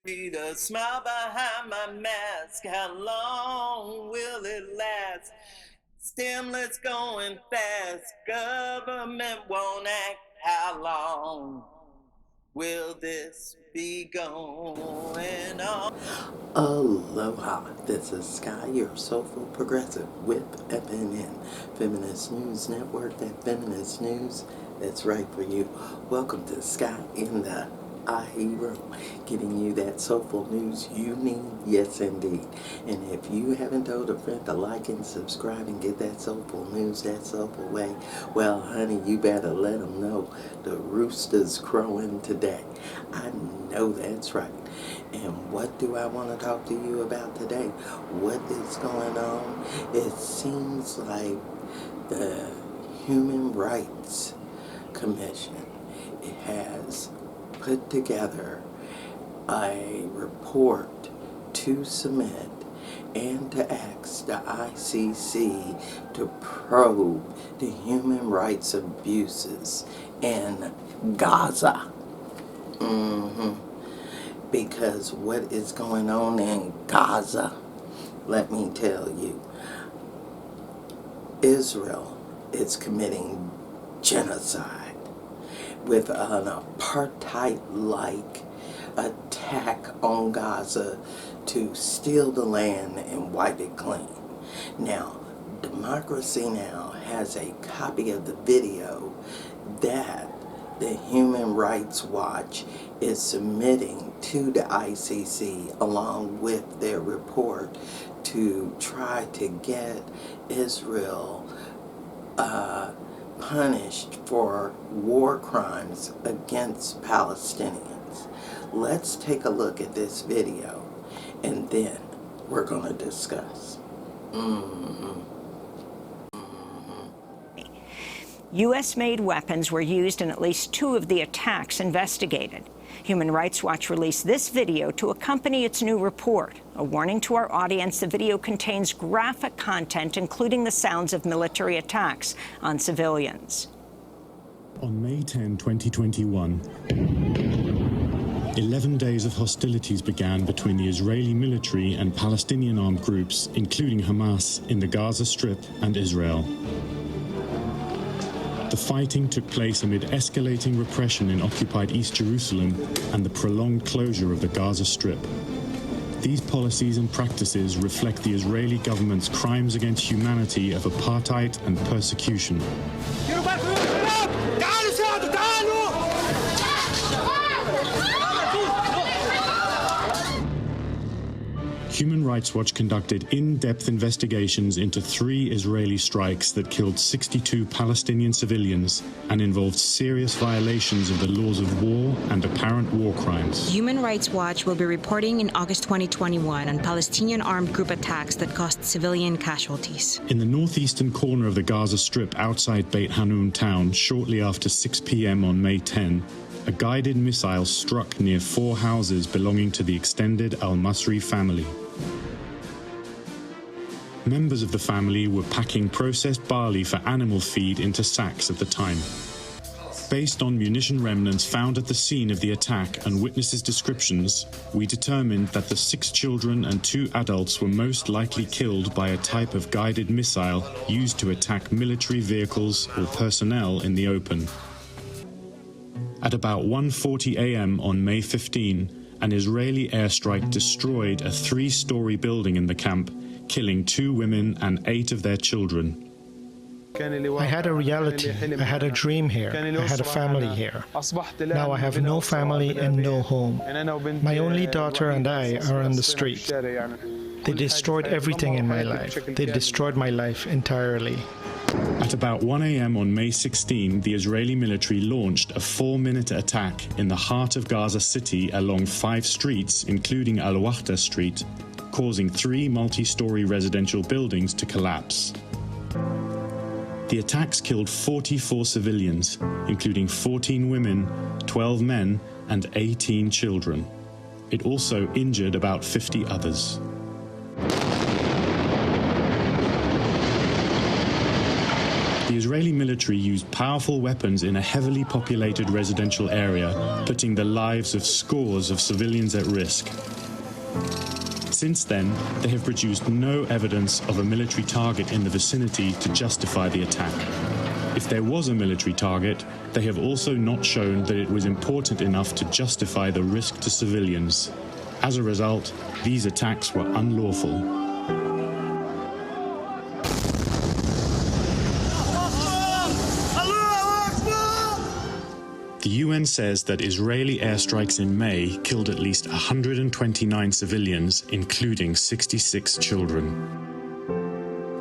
Read a smile behind my mask. How long will it last? Stimulus going fast. Government won't act. How long will this be going on? Aloha, this is Skye, your soulful progressive with FNN-Feminist News Network, that feminist news that's right for you. Welcome to Skye in the IE room, giving you that soulful news you need, yes indeed. And if you haven't told a friend to like and subscribe and get that soulful news that soulful way, well honey, you better let them know the rooster's crowing today. I know that's right. And what do I want to talk to you about today? What is going on? It seems like the Human Rights Commission has put together a report to submit and to ask the ICC to probe the human rights abuses in Gaza. Because what is going on in Gaza, let me tell you, Israel is committing genocide with an apartheid-like attack on Gaza to steal the land and wipe it clean. Now, Democracy Now! Has a copy of the video that the Human Rights Watch is submitting to the ICC along with their report to try to get Israel punished for war crimes against Palestinians. Let's take a look at this video and then we're going to discuss. U.S.-made weapons were used in at least 2 of the attacks investigated. Human Rights Watch released this video to accompany its new report. A warning to our audience, the video contains graphic content, including the sounds of military attacks on civilians. On May 10, 2021, 11 days of hostilities began between the Israeli military and Palestinian armed groups, including Hamas, in the Gaza Strip and Israel. The fighting took place amid escalating repression in occupied East Jerusalem and the prolonged closure of the Gaza Strip. These policies and practices reflect the Israeli government's crimes against humanity of apartheid and persecution. Human Rights Watch conducted in-depth investigations into 3 Israeli strikes that killed 62 Palestinian civilians and involved serious violations of the laws of war and apparent war crimes. Human Rights Watch will be reporting in August 2021 on Palestinian armed group attacks that caused civilian casualties. In the northeastern corner of the Gaza Strip outside Beit Hanun town, shortly after 6 p.m. on May 10, a guided missile struck near 4 houses belonging to the extended al-Masri family. Members of the family were packing processed barley for animal feed into sacks at the time. Based on munition remnants found at the scene of the attack and witnesses' descriptions, we determined that the 6 children and 2 adults were most likely killed by a type of guided missile used to attack military vehicles or personnel in the open. At about 1:40 a.m. on May 15, an Israeli airstrike destroyed a 3-story building in the camp, killing 2 women and 8 of their children. I had a reality, I had a dream here, I had a family here. Now I have no family and no home. My only daughter and I are on the street. They destroyed everything in my life. They destroyed my life entirely. At about 1 a.m. on May 16, the Israeli military launched a 4-minute attack in the heart of Gaza City along 5 streets, including Al-Wahda Street, causing 3 multi-story residential buildings to collapse. The attacks killed 44 civilians, including 14 women, 12 men, and 18 children. It also injured about 50 others. The Israeli military used powerful weapons in a heavily populated residential area, putting the lives of scores of civilians at risk. Since then, they have produced no evidence of a military target in the vicinity to justify the attack. If there was a military target, they have also not shown that it was important enough to justify the risk to civilians. As a result, these attacks were unlawful. The UN says that Israeli airstrikes in May killed at least 129 civilians, including 66 children.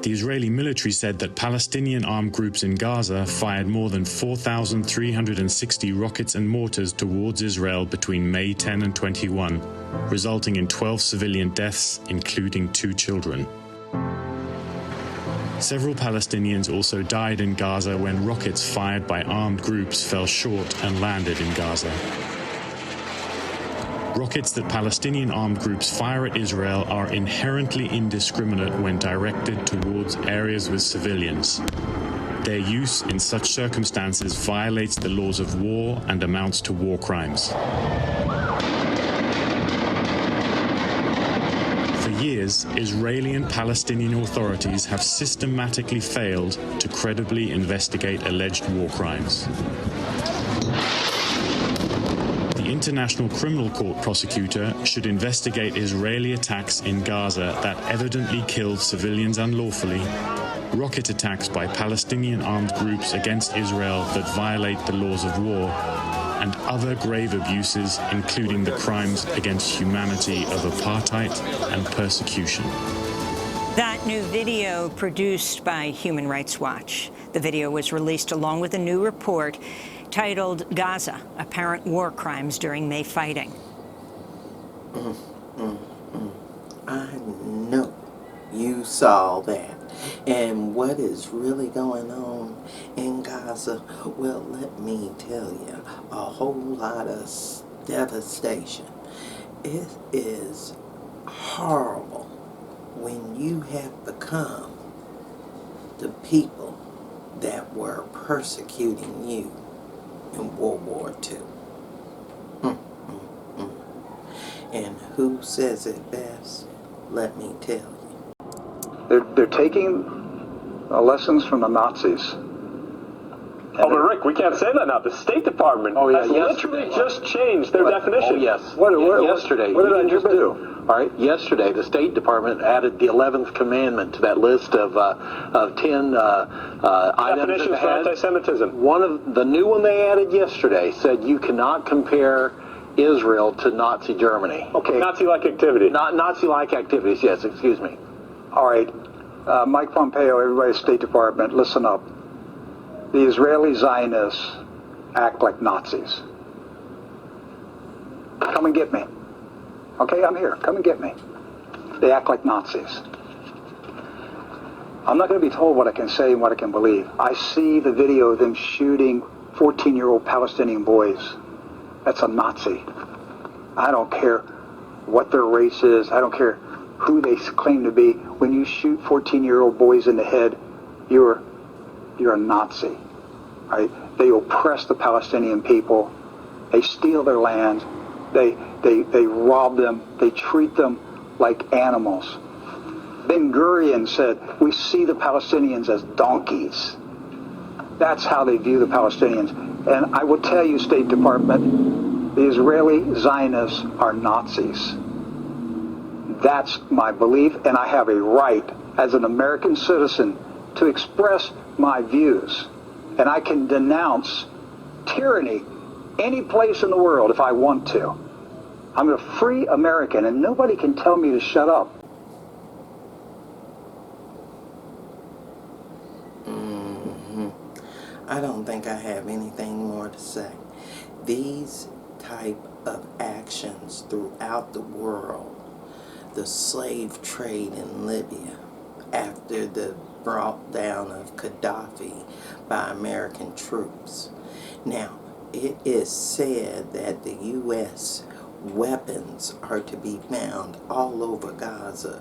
The Israeli military said that Palestinian armed groups in Gaza fired more than 4,360 rockets and mortars towards Israel between May 10 and 21, resulting in 12 civilian deaths, including 2 children. Several Palestinians also died in Gaza when rockets fired by armed groups fell short and landed in Gaza. Rockets that Palestinian armed groups fire at Israel are inherently indiscriminate when directed towards areas with civilians. Their use in such circumstances violates the laws of war and amounts to war crimes. For years, Israeli and Palestinian authorities have systematically failed to credibly investigate alleged war crimes. The International Criminal Court prosecutor should investigate Israeli attacks in Gaza that evidently killed civilians unlawfully, rocket attacks by Palestinian armed groups against Israel that violate the laws of war, and other grave abuses, including the crimes against humanity of apartheid and persecution. That new video produced by Human Rights Watch. The video was released along with a new report titled Gaza, Apparent War Crimes During May Fighting. I know you saw that. And what is really going on in Gaza? Well, let me tell you, a whole lot of devastation. It is horrible when you have become the people that were persecuting you in World War II. And who says it best? Let me tell you. They're taking lessons from the Nazis. Oh, but Rick, we can't say that now. The State Department has literally just changed their definition. Oh, yes. Yesterday. What did I just do? All right. Yesterday, the State Department added the 11th commandment to that list of 10 items definitions for anti-Semitism. One of the new one they added yesterday said you cannot compare Israel to Nazi Germany. Okay. Nazi-like activity. Not Nazi-like activities. Yes. Excuse me. All right. Mike Pompeo, everybody at the State Department, listen up. The Israeli Zionists act like Nazis. Come and get me. Okay, I'm here. Come and get me. They act like Nazis. I'm not going to be told what I can say and what I can believe. I see the video of them shooting 14-year-old Palestinian boys. That's a Nazi. I don't care what their race is. I don't care who they claim to be. When you shoot 14-year-old boys in the head, you're a Nazi, right? They oppress the Palestinian people. They steal their land. They rob them. They treat them like animals. Ben-Gurion said, we see the Palestinians as donkeys. That's how they view the Palestinians. And I will tell you, State Department, the Israeli Zionists are Nazis. That's my belief, and I have a right as an American citizen to express my views. And I can denounce tyranny any place in the world if I want to. I'm a free American, and nobody can tell me to shut up. I don't think I have anything more to say. These type of actions throughout the world, the slave trade in Libya after the brought down of Gaddafi by American troops. Now, it is said that the U.S. weapons are to be found all over Gaza.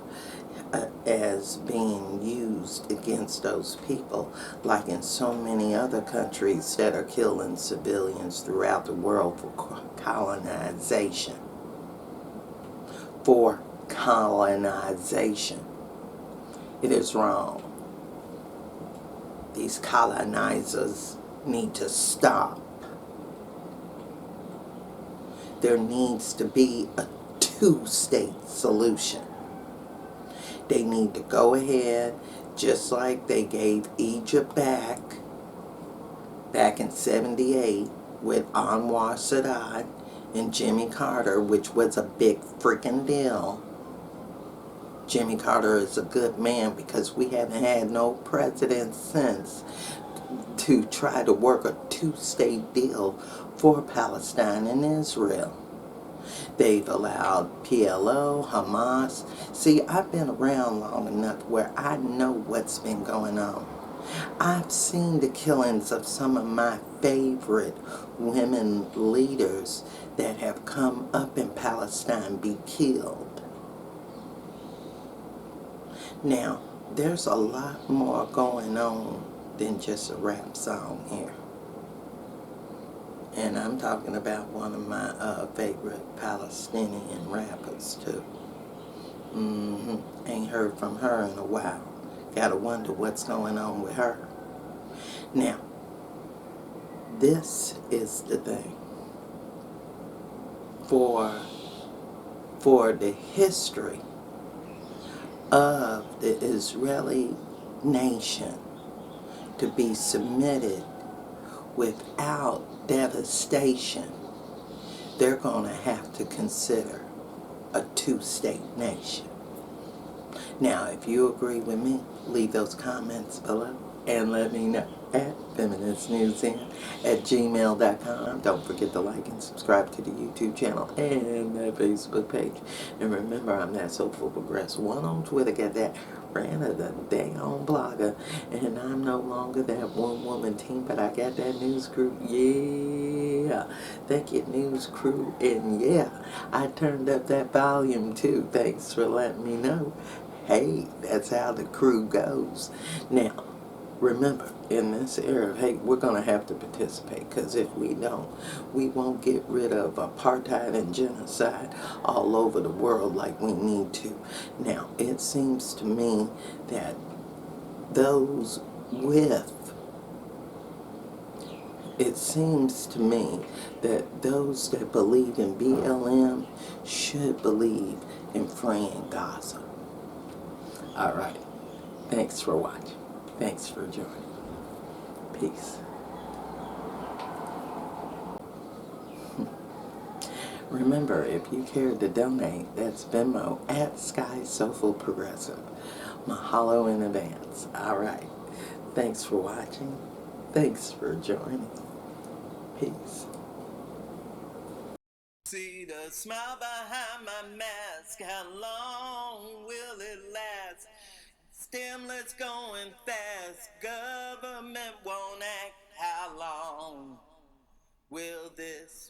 as being used against those people, like in so many other countries that are killing civilians throughout the world for colonization. For colonization. It is wrong. These colonizers need to stop. There needs to be a two-state solution. They need to go ahead, just like they gave Egypt back in 78 with Anwar Sadat and Jimmy Carter, which was a big freaking deal. Jimmy Carter is a good man because we haven't had no president since to try to work a two-state deal for Palestine and Israel. They've allowed PLO, Hamas. See, I've been around long enough where I know what's been going on. I've seen the killings of some of my favorite women leaders that have come up in Palestine be killed. Now, there's a lot more going on than just a rap song here. And I'm talking about one of my favorite Palestinian rappers, too. Ain't heard from her in a while. Gotta wonder what's going on with her. Now, this is the thing. For the history of the Israeli nation to be submitted without devastation, they're going to have to consider a two-state nation. Now, if you agree with me, leave those comments below and let me know at FeministNewsN at gmail.com. Don't forget to like and subscribe to the YouTube channel and the Facebook page. And remember, I'm that Soulful Progress one on Twitter. Get that ran of the day-on blogger. And I'm no longer that one-woman team, but I got that news crew. Yeah. Thank you, news crew. And yeah, I turned up that volume too. Thanks for letting me know. Hey, that's how the crew goes. Now, remember, in this era of hate, we're going to have to participate, because if we don't, we won't get rid of apartheid and genocide all over the world like we need to. Now, it seems to me that those that believe in BLM should believe in freeing Gaza. Alright, thanks for watching. Thanks for joining. Peace. Remember, if you care to donate, that's Venmo at Skye Soulful Progressive. Mahalo in advance. Alright. Thanks for watching. Thanks for joining. Peace. See the smile behind my mask. How long will it last? Stimulus going fast. Government won't act. How long will this